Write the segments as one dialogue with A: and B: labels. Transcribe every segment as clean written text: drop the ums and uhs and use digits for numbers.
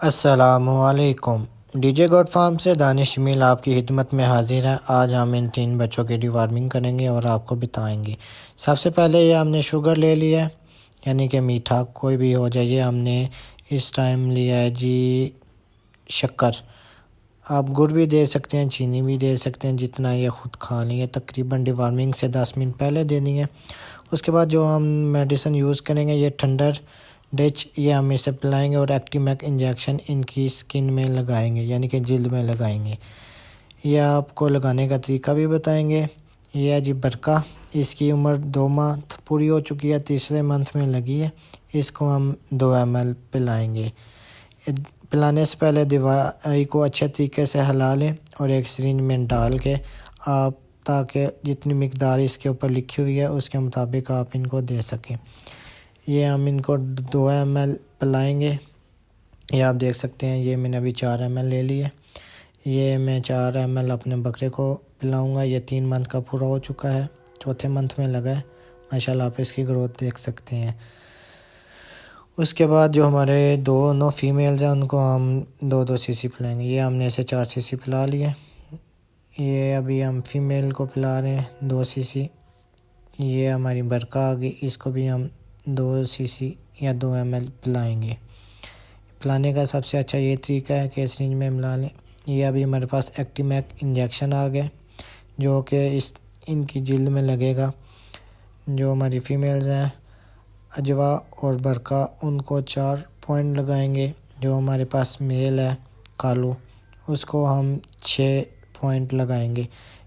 A: السلام علیکم۔ D J good form سے دانش جمیل آپ کی خدمت میں حاضر ہے۔ آج ہم ان 3 بچوں کی ڈی وارمنگ کریں گے اور آپ کو بتائیں گے۔ سب سے پہلے یہ ہم نے شوگر لے لیا ہے، یعنی کہ میٹھا کوئی بھی ہو جائے۔ یہ ہم نے اس ٹائم لیا ہے جی شکر، آپ گڑ بھی دے سکتے ہیں، چینی بھی دے سکتے ہیں، جتنا یہ خود کھا لیں گے۔ تقریباً ڈی وارمنگ سے 10 منٹ پہلے دینی ہے۔ اس کے بعد جو ہم میڈیسن یوز کریں گے، یہ تھنڈر ڈچ، یہ ہم اسے پلائیں گے اور ایکٹیو میک انجیکشن ان کی سکن میں لگائیں گے، یعنی کہ جلد میں لگائیں گے۔ یہ آپ کو لگانے کا طریقہ بھی بتائیں گے۔ یہ ہے جی برقع، اس کی عمر 2 ماہ پوری ہو چکی ہے، تیسرے منتھ میں لگی ہے۔ اس کو ہم 2 ml پلائیں گے۔ پلانے سے پہلے دوائی کو اچھے طریقے سے ہلا لیں اور ایک سرنج میں ڈال کے آپ تاکہ جتنی مقدار اس کے اوپر لکھی ہوئی ہے اس کے مطابق آپ ان کو دے سکیں۔ یہ ہم ان کو 2 ml پلائیں گے۔ یہ آپ دیکھ سکتے ہیں، یہ میں نے ابھی 4 ml لے لی ہے۔ یہ میں 4 ml اپنے بکرے کو پلاؤں گا۔ یہ 3 منتھ کا پورا ہو چکا ہے، چوتھے منتھ میں لگا ہے۔ ماشاءاللہ آپ اس کی گروتھ دیکھ سکتے ہیں۔ اس کے بعد جو ہمارے دونوں فیمیلز ہیں ان کو ہم 2 cc پلائیں گے۔ یہ ہم نے اسے 4 cc پلا لیے۔ یہ ابھی ہم فیمیل کو پلا رہے ہیں 2 cc۔ یہ ہماری برقع آ گئی، اس کو بھی ہم 2 cc یا 2 ml پلائیں گے۔ پلانے کا سب سے اچھا یہ طریقہ ہے کہ سرنج میں ملا لیں۔ یہ ابھی ہمارے پاس ایکٹیو میک انجیکشن آ گیا جو کہ ان کی جلد میں لگے گا۔ جو ہماری فیمیلز ہیں اجوا اور برقع، ان کو 4 پوائنٹ لگائیں گے۔ جو ہمارے پاس میل ہے کالو، اس کو ہم 6 پوائنٹ لگائیں گے۔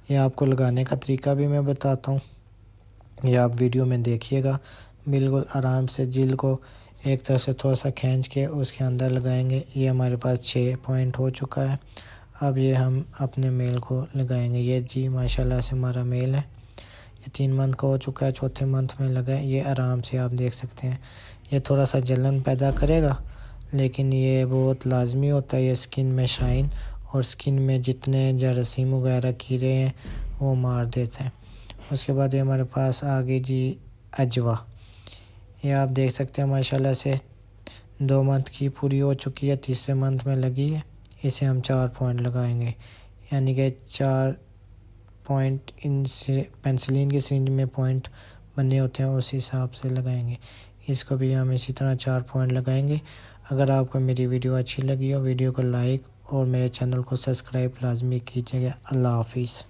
A: یہ آپ کو لگانے کا طریقہ بھی میں بتاتا ہوں، یہ آپ ویڈیو میں دیکھیے گا۔ بالکل آرام سے جلد کو ایک طرف سے تھوڑا سا کھینچ کے اس کے اندر لگائیں گے۔ یہ ہمارے پاس 6 پوائنٹ ہو چکا ہے۔ اب یہ ہم اپنے میل کو لگائیں گے۔ یہ جی ماشاءاللہ سے ہمارا میل ہے، یہ 3 منتھ کا ہو چکا ہے، چوتھے منتھ میں لگا ہے۔ یہ آرام سے آپ دیکھ سکتے ہیں، یہ تھوڑا سا جلن پیدا کرے گا لیکن یہ بہت لازمی ہوتا ہے۔ یہ سکن میں شائن اور سکن میں جتنے جراثیم وغیرہ کیڑے ہیں وہ مار دیتے ہیں۔ اس کے بعد یہ ہمارے پاس آگے جی اجوا، یہ آپ دیکھ سکتے ہیں ماشاءاللہ سے 2 منتھ کی پوری ہو چکی ہے، تیسرے منتھ میں لگی ہے۔ اسے ہم 4 پوائنٹ لگائیں گے، یعنی کہ 4 پوائنٹ ان سے پینسلین کی سرنج میں پوائنٹ بنے ہوتے ہیں، اس حساب سے لگائیں گے۔ اس کو بھی ہم اسی طرح 4 پوائنٹ لگائیں گے۔ اگر آپ کو میری ویڈیو اچھی لگی ہو، ویڈیو کو لائک اور میرے چینل کو سبسکرائب لازمی کیجیے گا۔ اللہ حافظ۔